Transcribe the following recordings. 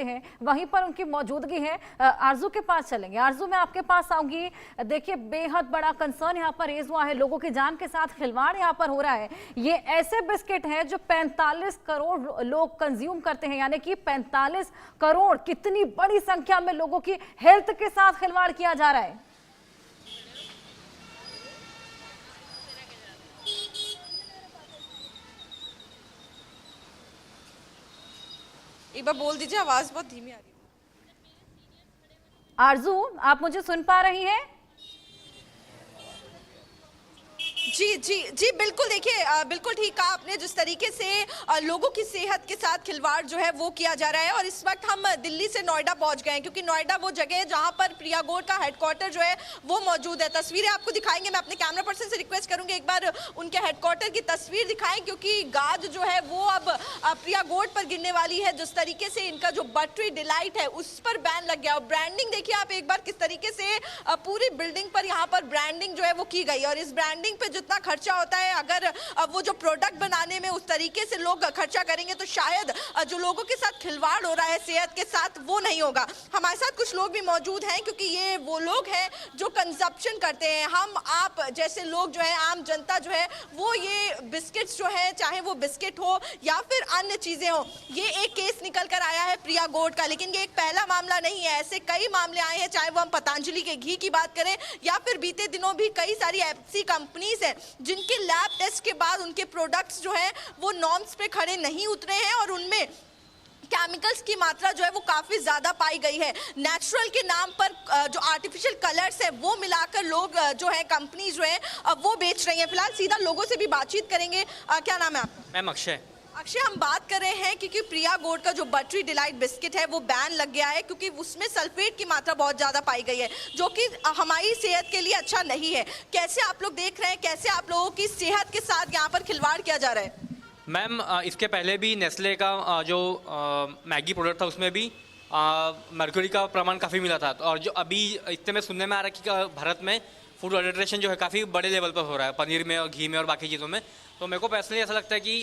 हैं, वहीं पर उनकी मौजूदगी है। आरजू के पास चलेंगे। आरजू, मैं आपके पास आऊंगी। देखिए, बेहद बड़ा कंसर्न यहाँ पर रेज हुआ है, लोगों की जान के साथ खिलवाड़ यहाँ पर हो रहा है। ये ऐसे बिस्किट हैं जो 45 करोड़ लोग कंज्यूम करते हैं, यानी कि 45 करोड़, कितनी बड़ी संख्या में लोगों की हेल्थ के साथ खिलवाड़ किया जा रहा है। एक बार बोल दीजिए, आवाज बहुत धीमी आ रही है। आरजू, आप मुझे सुन पा रही हैं? जी जी जी, बिल्कुल। देखिए, बिल्कुल ठीक कहा आपने। जिस तरीके से लोगों की सेहत के साथ खिलवाड़ जो है वो किया जा रहा है। और इस वक्त हम दिल्ली से नोएडा पहुंच गए हैं, क्योंकि नोएडा वो जगह है जहां पर प्रिया गोल्ड का हेडक्वार्टर जो है वो मौजूद है। तस्वीरें आपको दिखाएंगे। मैं अपने कैमरा पर्सन से रिक्वेस्ट करूंगी एक बार उनके हेडक्वार्टर की तस्वीर दिखाएं, क्योंकि गाज जो है वो अब प्रिया गोल्ड पर गिरने वाली है। जिस तरीके से इनका जो बटरी डिलाइट है उस पर बैन लग गया। और ब्रांडिंग देखिए आप एक बार, किस तरीके से पूरी बिल्डिंग पर यहाँ पर ब्रांडिंग जो है वो की गई। और इस ब्रांडिंग पे जितना खर्चा होता है, अगर वो जो प्रोडक्ट बनाने में उस तरीके से लोग खर्चा करेंगे तो शायद जो लोगों के साथ खिलवाड़ हो रहा है सेहत के साथ वो नहीं होगा। हमारे साथ कुछ लोग भी मौजूद हैं, क्योंकि ये वो लोग हैं जो कंजप्शन करते हैं। हम आप जैसे लोग जो है, आम जनता जो है वो ये बिस्किट्स जो है, चाहे वो बिस्किट हो या फिर अन्य चीजें हो, ये एक केस निकल कर आया है प्रिया गोल्ड का। लेकिन ये एक पहला मामला नहीं है, ऐसे कई मामले आए हैं। चाहे वो हम पतंजलि के घी की बात करें या फिर बीते दिनों भी कई सारी ऐसी कंपनीज हैं जिनके लैब टेस्ट के बाद उनके प्रोडक्ट्स जो है वो नॉर्म्स पे खड़े नहीं उतरे हैं और उनमें केमिकल्स की मात्रा जो है वो काफी ज्यादा पाई गई है। नेचुरल के नाम पर जो आर्टिफिशियल कलर्स है वो मिलाकर लोग जो है, कंपनी जो है वो बेच रही है। फिलहाल सीधा लोगों से भी बातचीत करेंगे। क्या नाम है आपका? मैम अक्षय। अक्षय, हम बात कर रहे हैं क्योंकि प्रिया गोल्ड का जो बटरी डिलाइट बिस्किट है वो बैन लग गया है, क्योंकि उसमें सल्फेट की मात्रा बहुत ज्यादा पाई गई है, जो कि हमारी सेहत के लिए अच्छा नहीं है। कैसे आप लोग देख रहे हैं, कैसे आप लोगों की सेहत के साथ यहाँ पर खिलवाड़ किया जा रहा है? मैम, इसके पहले भी नेस्ले का जो मैगी प्रोडक्ट था उसमें भी मर्क्यूरी का प्रमाण काफ़ी मिला था। और जो अभी इतने में सुनने में आ रहा है कि भारत में फूड अडल्ट्रेशन जो है काफ़ी बड़े लेवल पर हो रहा है, पनीर में और घी में और बाकी चीज़ों में। तो मेरे को पर्सनली ऐसा लगता है कि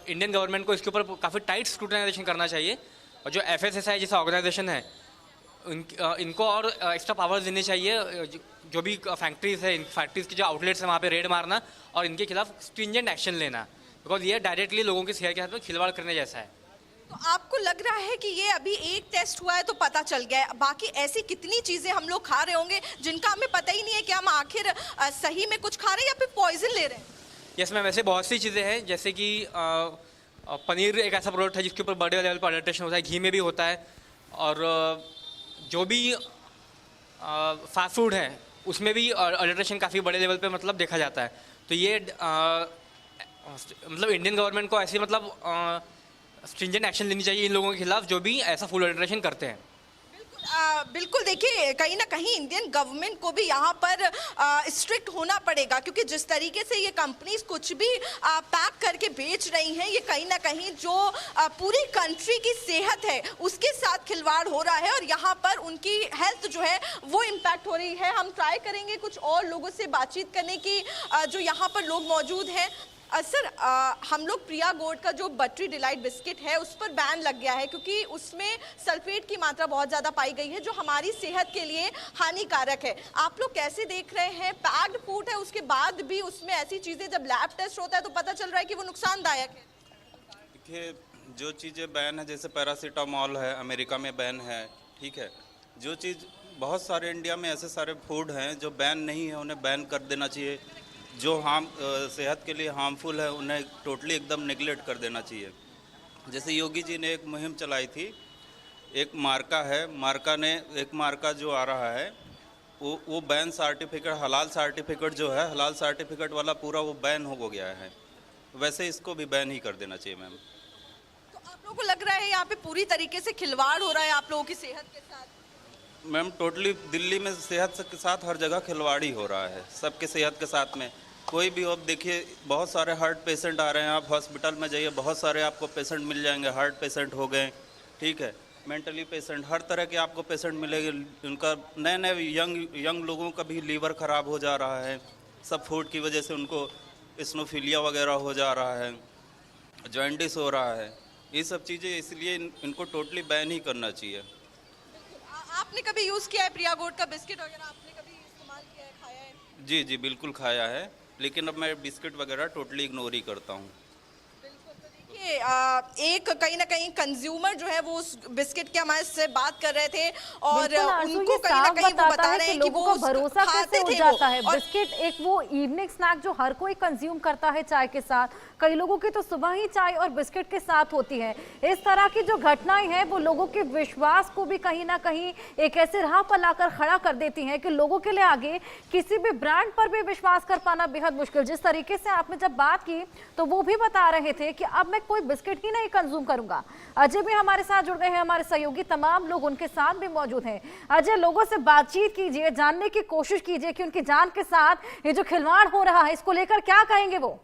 इंडियन गवर्नमेंट को इसके ऊपर काफ़ी टाइट स्क्रूटनाइजेशन करना चाहिए। और जो FSSAI जैसा ऑर्गेनाइजेशन है इनको और एक्स्ट्रा पावर्स देने चाहिए। जो भी फैक्ट्रीज है, इन फैक्ट्रीज के जो आउटलेट्स हैं वहाँ पे रेड मारना और इनके खिलाफ स्ट्रिंजेंट एक्शन लेना, बिकॉज ये डायरेक्टली लोगों की सेहत के साथ में खिलवाड़ करने जैसा है। तो आपको लग रहा है कि ये अभी एक टेस्ट हुआ है तो पता चल गया है, बाकी ऐसी कितनी चीजें हम लोग खा रहे होंगे जिनका हमें पता ही नहीं है कि हम आखिर सही में कुछ खा रहे हैं या फिर पॉइजन ले रहे हैं? यस मैम, ऐसे बहुत सी चीज़ें हैं, जैसे कि पनीर एक ऐसा प्रोडक्ट है जिसके ऊपर बड़े लेवल पर अडल्ट्रेशन होता है, घी में भी होता है। और जो भी फास्ट फूड है उसमें भी अडल्ट्रेशन काफ़ी बड़े लेवल पे मतलब देखा जाता है। तो ये मतलब इंडियन गवर्नमेंट को ऐसी मतलब स्ट्रिंजेंट एक्शन लेनी चाहिए इन लोगों के खिलाफ जो भी ऐसा फूड अडल्ट्रेशन करते हैं। बिल्कुल। देखिए, कहीं ना कहीं इंडियन गवर्नमेंट को भी यहाँ पर स्ट्रिक्ट होना पड़ेगा, क्योंकि जिस तरीके से ये कंपनीज कुछ भी पैक करके बेच रही हैं, ये कहीं ना कहीं जो पूरी कंट्री की सेहत है उसके साथ खिलवाड़ हो रहा है और यहाँ पर उनकी हेल्थ जो है वो इम्पैक्ट हो रही है। हम ट्राई करेंगे कुछ और लोगों से बातचीत करने की जो यहाँ पर लोग मौजूद हैं। सर, हम लोग प्रिया गोल्ड का जो बटरी डिलाइट बिस्किट है उस पर बैन लग गया है, क्योंकि उसमें सल्फेट की मात्रा बहुत ज़्यादा पाई गई है जो हमारी सेहत के लिए हानिकारक है। आप लोग कैसे देख रहे हैं? पैक्ड फूड है, उसके बाद भी उसमें ऐसी चीज़ें, जब लैब टेस्ट होता है तो पता चल रहा है कि वो नुकसानदायक है। देखिए, जो चीज़ें बैन है, जैसे पैरासीटामॉल है, अमेरिका में बैन है, ठीक है। जो चीज़, बहुत सारे इंडिया में ऐसे सारे फूड हैं जो बैन नहीं है, उन्हें बैन कर देना चाहिए। जो सेहत के लिए हार्मफुल है उन्हें टोटली एकदम निगलेक्ट कर देना चाहिए। जैसे योगी जी ने एक मुहिम चलाई थी, एक मार्का है, एक मार्का जो आ रहा है वो बैन सर्टिफिकेट, हलाल सर्टिफिकेट जो है, हलाल सर्टिफिकेट वाला पूरा वो बैन हो गया है। वैसे इसको भी बैन ही कर देना चाहिए मैम। तो आप लोगों को लग रहा है यहाँ पे पूरी तरीके से खिलवाड़ हो रहा है आप लोगों की सेहत के साथ? मैम, टोटली दिल्ली में सेहत के साथ हर जगह खिलवाड़ ही हो रहा है, सबके सेहत के साथ में। कोई भी, अब देखिए बहुत सारे हार्ट पेशेंट आ रहे हैं, आप हॉस्पिटल में जाइए, बहुत सारे आपको पेशेंट मिल जाएंगे। हार्ट पेशेंट हो गए, ठीक है, मेंटली पेशेंट, हर तरह के आपको पेशेंट मिलेंगे। उनका नए यंग लोगों का भी लीवर ख़राब हो जा रहा है, सब फूड की वजह से उनको स्नोफिलिया वगैरह हो जा रहा है, जॉइंटिस हो रहा है। ये सब चीज़ें, इसलिए इनको टोटली बैन ही करना चाहिए। आपने कभी यूज किया है प्रिया गोल्ड का बिस्किट वगैरह? आपने कभी इस्तेमाल किया है, खाया है? जी जी बिल्कुल खाया है, लेकिन अब मैं बिस्किट वगैरह टोटली इग्नोर ही करता हूँ। देखिए, एक कहीं ना कहीं कंज्यूमर जो है वो उस बिस्किट के हमारे से बात कर रहे थे और बिल्कुल आंसू, उनको ये कहीं ना साफ कहीं वो बताता बता है रहे कि हैं कि लोगों वो का भरोसा कैसे खाते हो थे जाता है। और बिस्किट एक वो इवनिंग स्नैक जो हर कोई कंज्यूम करता है चाय के साथ। कई लोगों की तो सुबह ही चाय और बिस्किट के साथ होती है। इस तरह की जो घटनाएं हैं वो लोगों के विश्वास को भी कहीं ना कहीं एक ऐसे राह पर लाकर खड़ा कर देती हैं कि लोगों के लिए आगे किसी भी ब्रांड पर भी विश्वास कर पाना बेहद मुश्किल। जिस तरीके से आपने जब बात की तो वो भी बता रहे थे कि अब मैं कोई बिस्किट ही नहीं कंज्यूम करूंगा। अजय भी हमारे साथ जुड़ गए हैं, हमारे सहयोगी तमाम लोग उनके साथ भी मौजूद हैं। अजय, लोगों से बातचीत कीजिए, जानने की कोशिश कीजिए कि उनकी जान के साथ ये जो खिलवाड़ हो रहा है इसको लेकर क्या कहेंगे वो।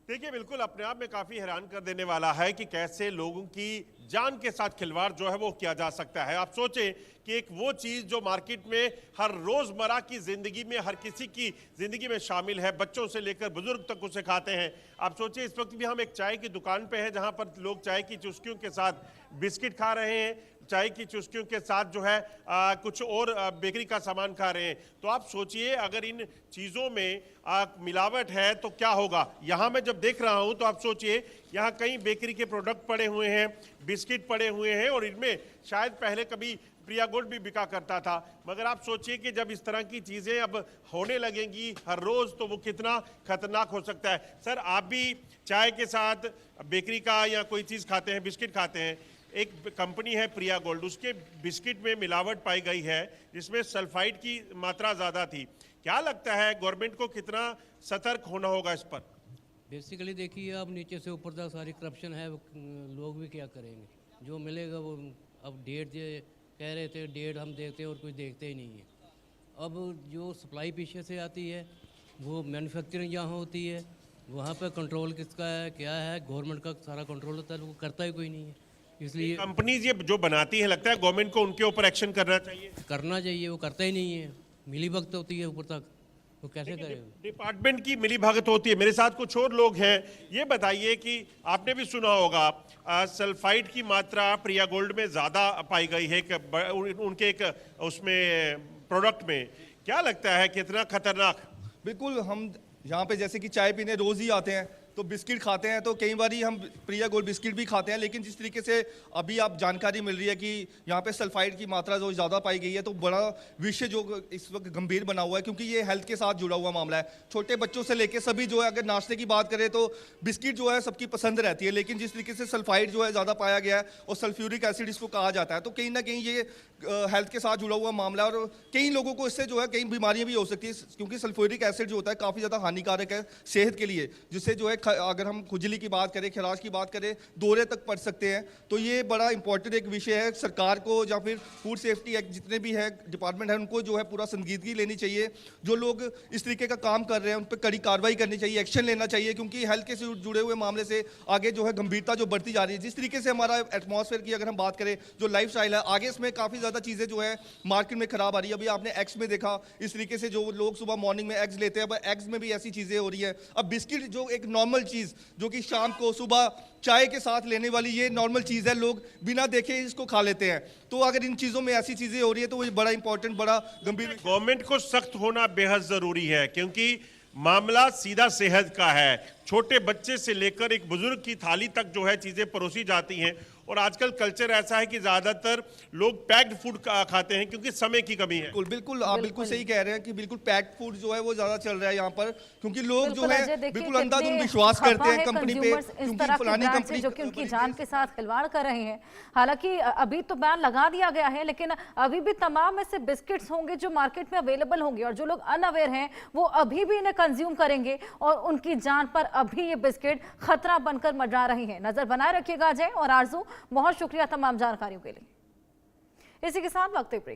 देखिए, बिल्कुल अपने आप में काफी हैरान कर देने वाला है कि कैसे लोगों की जान के साथ खिलवाड़ जो है वो किया जा सकता है। आप सोचें कि एक वो चीज जो मार्केट में हर रोजमर्रा की जिंदगी में हर किसी की जिंदगी में शामिल है, बच्चों से लेकर बुजुर्ग तक उसे खाते हैं। आप सोचिए, इस वक्त भी हम एक चाय की दुकान पे हैं जहां पर लोग चाय की चुस्कियों के साथ बिस्किट खा रहे हैं, चाय की चुस्कियों के साथ जो है कुछ और बेकरी का सामान खा रहे हैं। तो आप सोचिए, अगर इन चीज़ों में मिलावट है तो क्या होगा। यहाँ मैं जब देख रहा हूँ तो आप सोचिए, यहाँ कई बेकरी के प्रोडक्ट पड़े हुए हैं, बिस्किट पड़े हुए हैं और इनमें शायद पहले कभी प्रिया गोल्ड भी बिका करता था। मगर आप सोचिए कि जब इस तरह की चीज़ें अब होने लगेंगी हर रोज़ तो वो कितना खतरनाक हो सकता है। सर, आप भी चाय के साथ बेकरी का या कोई चीज़ खाते हैं, बिस्किट खाते हैं। एक कंपनी है प्रिया गोल्ड, उसके बिस्किट में मिलावट पाई गई है जिसमें सल्फाइड की मात्रा ज़्यादा थी। क्या लगता है गवर्नमेंट को कितना सतर्क होना होगा इस पर? बेसिकली देखिए, अब नीचे से ऊपर तक सारी करप्शन है, लोग भी क्या करेंगे, जो मिलेगा वो। अब डेट जो कह रहे थे, डेट हम देखते हैं और कुछ देखते ही नहीं है। अब जो सप्लाई पीछे से आती है, वो मैन्युफैक्चरिंग जहाँ होती है वहाँ पर कंट्रोल किसका है, क्या है, गवर्नमेंट का सारा कंट्रोल होता है, वो करता ही कोई नहीं है। इसलिए कंपनीज ये जो बनाती है, लगता है गवर्नमेंट को उनके ऊपर एक्शन करना चाहिए। करना चाहिए, वो करता ही नहीं है। मिली भगत होती है ऊपर तक, तो कैसे करेगा? डिपार्टमेंट की मिली भगत होती है। मेरे साथ कुछ और लोग हैं। ये बताइए कि आपने भी सुना होगा सल्फाइड की मात्रा प्रिया गोल्ड में ज़्यादा पाई गई है उनके एक उसमें प्रोडक्ट में। क्या लगता है कितना खतरनाक? बिल्कुल, हम यहाँ पे जैसे कि चाय पीने रोज़ ही आते हैं तो बिस्किट खाते हैं, तो कई बार हम प्रिया गोल्ड बिस्किट भी खाते हैं। लेकिन जिस तरीके से अभी आप जानकारी मिल रही है कि यहाँ पे सल्फाइड की मात्रा जो ज़्यादा पाई गई है, तो बड़ा विषय जो इस वक्त गंभीर बना हुआ है, क्योंकि ये हेल्थ के साथ जुड़ा हुआ मामला है। छोटे बच्चों से लेकर सभी जो है, अगर नाश्ते की बात करें तो बिस्किट जो है सबकी पसंद रहती है, लेकिन जिस तरीके से सल्फाइड जो है ज़्यादा पाया गया है और सल्फ्यूरिक एसिड इसको कहा जाता है, तो कहीं ना कहीं ये हेल्थ के साथ जुड़ा हुआ मामला है और कई लोगों को इससे जो है कई बीमारियां भी हो सकती है, क्योंकि सल्फ्यूरिक एसिड जो होता है काफ़ी ज़्यादा हानिकारक है सेहत के लिए, जिससे जो है अगर हम खुजली की बात करें, खराश की बात करें, दौरे तक पड़ सकते हैं। तो ये बड़ा इंपॉर्टेंट एक विषय है। सरकार को या फिर फूड सेफ्टी एक्ट जितने भी है डिपार्टमेंट है, उनको जो है पूरा संजीदगी लेनी चाहिए। जो लोग इस तरीके का काम कर रहे हैं उन पर कड़ी कार्रवाई करनी चाहिए, एक्शन लेना चाहिए, क्योंकि हेल्थ के से जुड़े हुए मामले से आगे जो है गंभीरता जो बढ़ती जा रही है। जिस तरीके से हमारा एटमॉस्फेयर की अगर हम बात करें, जो लाइफ स्टाइल है, आगे इसमें काफ़ी ज़्यादा चीज़ें जो है मार्केट में खराब आ रही है। अभी आपने एग्स में देखा, इस तरीके से जो लोग सुबह मॉर्निंग में एग्स लेते हैं, अब एग्स में भी ऐसी चीज़ें हो रही है। अब बिस्किट जो एक नॉर्मल चीज़ जो कि शाम को सुबह चाय के साथ लेने वाली ये नॉर्मल चीज़ है, लोग बिना देखे इसको खा लेते हैं। तो अगर इन चीज़ों में ऐसी चीज़ें हो रही है तो ये बड़ा इंपॉर्टेंट, बड़ा गंभीर। गवर्नमेंट को सख्त होना बेहद जरूरी है, क्योंकि मामला सीधा सेहत का है। छोटे बच्चे से लेकर एक बुजुर्ग की थाली तक जो है चीजें परोसी जाती हैं और आजकल कल्चर ऐसा है कि ज्यादातर लोग पैक्ड फूड खाते हैं क्योंकि समय की कमी है। बिल्कुल आप बिल्कुल सही कह रहे हैं कि बिल्कुल पैक्ड फूड जो है वो ज्यादा चल रहा है यहाँ पर, क्योंकि लोग जो है बिल्कुल अंधाधुंध विश्वास करते हैं कंपनी पे, क्योंकि फलानी कंपनी जो कि उनकी जान के साथ खिलवाड़ कर रहे हैं। हालांकि अभी तो बैन लगा दिया गया है, लेकिन अभी भी तमाम ऐसे बिस्किट्स होंगे जो मार्केट में अवेलेबल होंगे और जो लोग अनअवेयर हैं वो अभी भी इन्हें कंज्यूम करेंगे और उनकी जान पर अभी ये बिस्किट खतरा बनकर मंडरा रही है। नजर बनाए रखिएगा अजय और आरजू, बहुत शुक्रिया तमाम जानकारियों के लिए। इसी के साथ वक्त ब्रेक।